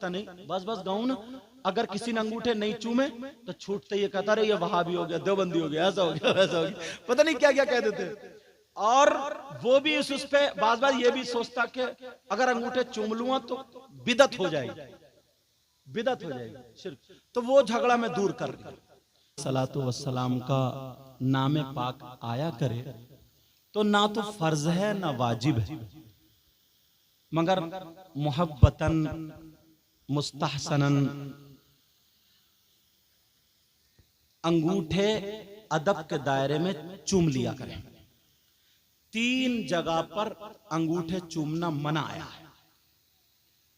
नहीं, बस बस गाऊं ना। अगर किसी ने अंगूठे नहीं चूमे तो छूटते ये कहता रहे ये वहाबी हो गया, देवबंदी हो गया, ऐसा हो गया, वैसा हो गया, पता नहीं क्या क्या कह देते। और वो भी उस पे बार बार ये भी सोचता कि अगर अंगूठे चूम लूंगा तो बिदत हो जाएगी, बिदत हो जाएगी, शिर्क। तो वो झगड़ा मैं दूर कर रही। सलातो वस्सलाम का नाम पाक आया करे तो ना तो फर्ज है ना वाजिब है, मगर मुहब्बतन मुस्तहसनन अंगूठे अदब के दायरे में चूम लिया करें। 3 जगह पर अंगूठे चूमना मना आया है।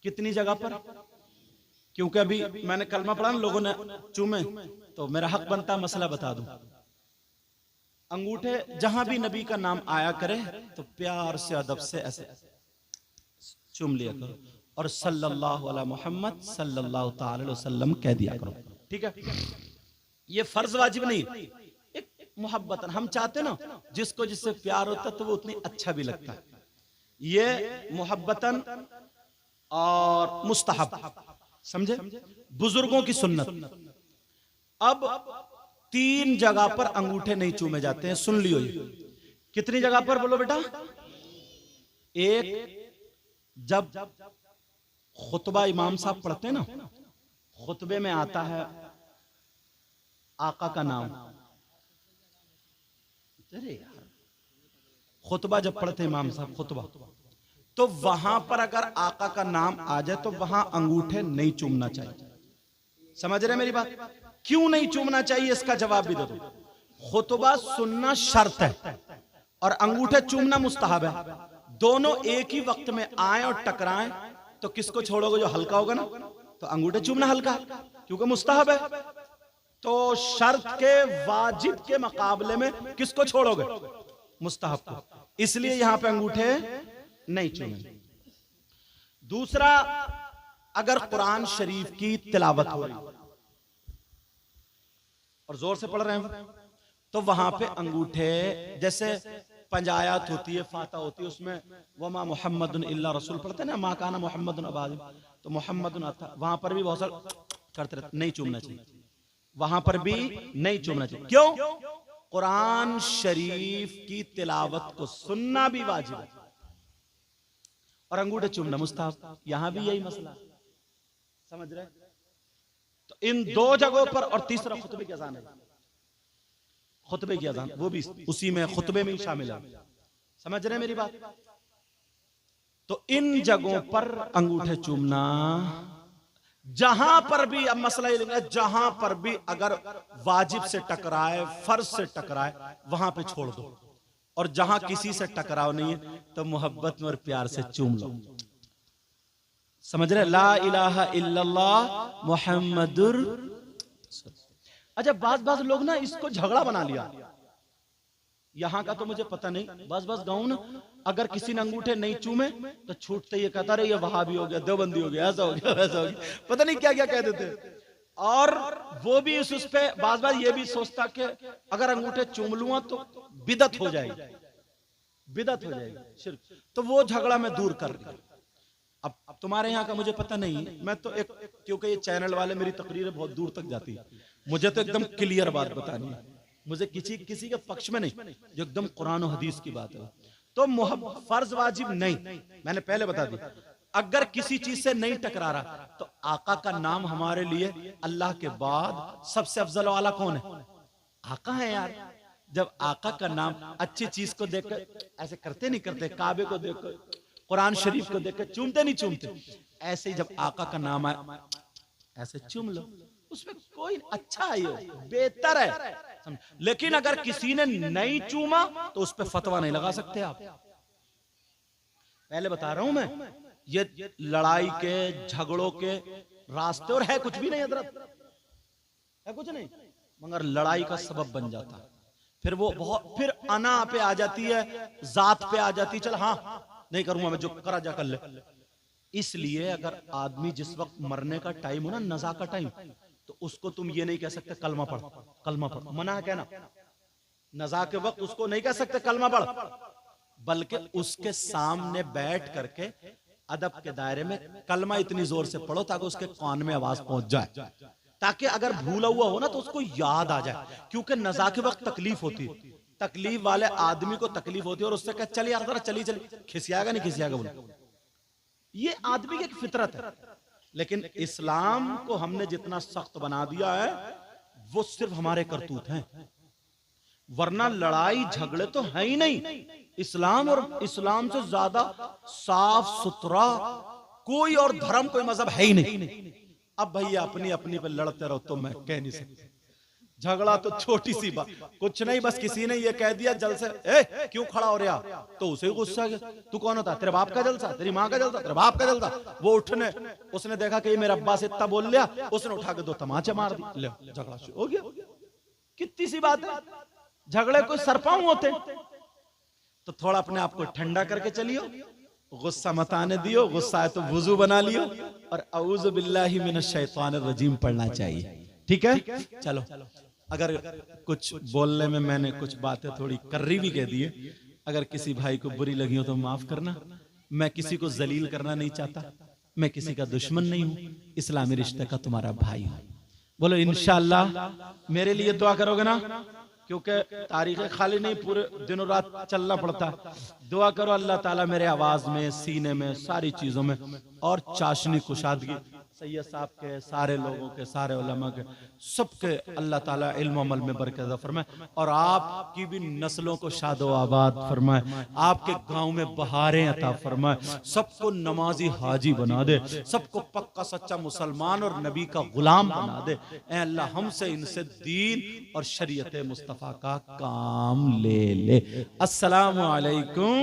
कितनी जगह पर? क्योंकि अभी मैंने कलमा पढ़ा ना, लोगों ने चूमे, तो मेरा हक बनता है मसला बता दूं। अंगूठे जहां भी नबी का नाम आया करे तो प्यार से अदब से ऐसे चूम लिया करो और सल्लल्लाहु अलैहि मोहम्मद सल्लल्लाहु ताला अलैहि वसल्लम कह दिया करो, ठीक है। ये फर्ज वाजिब नहीं, एक मोहब्बतन हम चाहते ना, जिसको जिससे प्यार होता तो वो उतनी अच्छा भी लगता है। ये मोहब्बतन और मुस्तहब, समझे, बुजुर्गों की सुन्नत। अब 3 जगह पर अंगूठे नहीं चूमे जाते हैं, सुन लियो ये। कितनी जगह पर बोलो बेटा? एक, जब खुतबा इमाम साहब पढ़ते हैं ना, खुतबे में आता है आका का नाम, अरे यार, खुतबा जब पढ़ते इमाम साहब खुतबा, तो वहां पर अगर आका का नाम आ जाए तो वहां अंगूठे नहीं चूमना चाहिए। समझ रहे मेरी बात? क्यों नहीं चूमना चाहिए इसका जवाब भी दे दो। खुतबा सुनना शर्त है और अंगूठे चूमना मुस्तहब है। दोनों एक ही वक्त में आए और टकराएं तो किसको छोड़ोगे? जो हल्का होगा ना। तो अंगूठे चूमना हल्का क्योंकि मुस्तहब है। तो शर्त के वाजिब के मुकाबले में किसको छोड़ोगे? मुस्तहब को। इसलिए यहां पे अंगूठे नहीं चूमेंगे। दूसरा, अगर कुरान शरीफ की तिलावत हो रही और जोर से पढ़ रहे हैं तो वहां पे अंगूठे, जैसे पंजायत होती है, फाता होती है, उसमें वमा मुहम्मदुन इल्ला रसूल पढ़ते हैं ना, मा काना मुहम्मदुन अबाद, तो मुहम्मदुन आता, वहां पर भी बहुत सारा करते रहते, नहीं चूमना चाहिए। वहां पर भी नहीं चूमना चाहिए। क्यों? कुरान शरीफ की तिलावत को सुनना भी वाजिब है और अंगूठे चूमना मुस्तहब। यहां भी यही मसला, समझ रहे? तो इन 2 जगहों पर, और तीसरा खुतबे की अज़ान है, खुतबे की अज़ान वो भी उसी में, खुतबे में ही शामिल है। समझ रहे मेरी बात? तो इन जगहों पर अंगूठे चूमना, जहां पर भी, अब मसला ये लेंगे, जहां पर भी अगर वाजिब से टकराए, फर्ज से टकराए, वहां पे छोड़ दो। और जहां किसी से टकराव नहीं है तो मोहब्बत में और प्यार से चूम लो। समझ रहे? ला इलाहा इल्लल्लाह मुहम्मदुर। अच्छा, बात लोग ना इसको झगड़ा बना लिया। यहां का तो मुझे पता नहीं, बस गाऊं ना। अगर किसी ने अंगूठे नहीं चूमे तो छूटते ये कहता रहे ये वहाबी हो गया, देवबंदी हो गया, ऐसा हो गया, वैसा हो गया, पता नहीं क्या क्या कह देते। और वो भी उस पे बार बार ये भी सोचता कि अगर अंगूठे चूम लूंगा तो बिदत हो जाएगी, बिदत हो जाएगी, शिर्क। तो वो झगड़ा मैं दूर कर रही। अब तुम्हारे यहाँ का मुझे पता नहीं, मैं तो एक, क्योंकि ये चैनल वाले मेरी तकरीरें बहुत दूर तक जाती है, मुझे तो एकदम क्लियर बात बतानी है। मुझे किसी के पक्ष में नहीं, जो एकदम कुरान और हदीस की बात है। तो फर्ज वाजिब नहीं, मैंने पहले बता दी। अगर किसी चीज से नहीं टकरा रहा तो आका का नाम हमारे लिए अल्लाह के बाद सबसे अफजल वाला कौन है? आका है यार। जब आका का नाम, अच्छी चीज को देखकर ऐसे करते नहीं करते, काबे को देखकर, कुरान शरीफ को देखकर चूमते नहीं चूमते, ऐसे जब आका का नाम आए ऐसे चूम लो, उसमें कोई अच्छा है, बेहतर है। लेकिन अगर किसी ने नहीं चूमा तो उस पर फतवा नहीं लगा सकते आप। पहले बता रहा हूं मैं, ये लड़ाई के, झगड़ों के रास्ते और है कुछ भी नहीं हजरत, है कुछ नहीं, मगर लड़ाई का सबब बन जाता है। फिर वो बहुत, फिर अना पे आ जाती है, जात पे आ जाती है, चल हाँ नहीं करूंगा मैं, जो करा जा कर ले। इसलिए अगर आदमी जिस वक्त मरने का टाइम हो ना, नजा का टाइम, तो उसको तुम ये नहीं कह सकते कलमा पढ़, कलमा पढ़, मना है कहना। नजा के वक्त उसको नहीं कह सकते कलमा पढ़, बल्कि उसके सामने बैठ करके अदब के दायरे में कलमा इतनी जोर से पढ़ो ताकि उसके कान में आवाज पहुंच जाए, ताकि अगर भूला हुआ हो ना तो उसको याद आ जाए। क्योंकि नज़ा के वक्त तकलीफ होती है, तकलीफ वाले आदमी को तकलीफ होती है और उससे कह चल यार जरा चली चली, खिसियागा नहीं खिसियागा बोले, ये आदमी की एक फितरत है। लेकिन इस्लाम को हमने जितना सख्त बना दिया है वो सिर्फ हमारे करतूत हैं, वरना लड़ाई झगड़े तो है ही नहीं। इस्लाम और इस्लाम से ज्यादा साफ सुथरा कोई और धर्म कोई मजहब है ही नहीं। अब भैया अपनी अपनी पे लड़ते रहो तो मैं कह नहीं सकता, झगड़ा तो छोटी सी बात कुछ नहीं, बस किसी ने ये कह दिया जल से क्यों खड़ा हो रहा, तो उसे गुस्सा गया, तू कौन होता, तेरे बाप का जलसा, तेरी माँ का जलसा, तेरे बाप का जलसा। वो उठने उसने देखा कि मेरे अब्बा से इतना बोल लिया, उसने उठा के 2 तमाचे मार दिए, ले झगड़ा शुरू हो गया। कितनी सी बात है, झगड़े कोई सरपाऊ होते। तो थोड़ा अपने आप को ठंडा करके चलियो, गुस्सा मत आने दियो, गुस्सा है तो वुजू बना लियो और औज़ु बिल्लाहि मिनश शैतानिर रजीम पढ़ना चाहिए। ठीक है, चलो अगर कुछ बोलने में मैंने कुछ बातें थोड़ी कर्री भी कह दी है, अगर किसी भाई को बुरी लगी हो तो माफ करना। मैं किसी को जलील करना नहीं चाहता, मैं किसी का दुश्मन नहीं हूं, इस्लामी रिश्ते का तुम्हारा भाई हूं। बोलो इंशाअल्लाह मेरे लिए दुआ करोगे ना, क्योंकि तारीख खाली नहीं, पूरे दिनों रात चलना पड़ता। दुआ करो अल्लाह ताला मेरे आवाज में, सीने में, सारी चीजों में और चाशनी कुशादगी सैयद साहब के, सारे लोगों के, सारे उलमा के, सबके अल्लाह ताला इल्म अमल में बरकत फरमाए और आपकी भी नस्लों को शादो आबाद फरमाए, आपके गांव में बहारें अता फरमाए, सबको नमाजी हाजी बना दे, सबको पक्का सच्चा मुसलमान और नबी का गुलाम बना दे। ऐ अल्लाह हमसे इनसे दीन और शरीयत मुस्तफ़ा का काम ले ले। अस्सलामु अलैकुम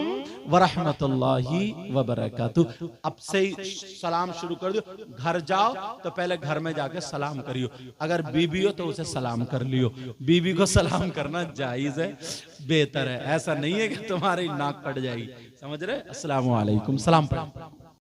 व रहमतुल्लाहि व बरकातुहू। अब से ही सलाम शुरू कर दो, घर जाओ तो पहले घर में जाके सलाम करियो, अगर बीबी हो तो उसे सलाम कर लियो, बीबी को सलाम करना जायज है, बेहतर है, ऐसा नहीं है कि तुम्हारी नाक कट जाएगी, समझ रहे। अस्सलाम वालेकुम, सलाम पढ़ो।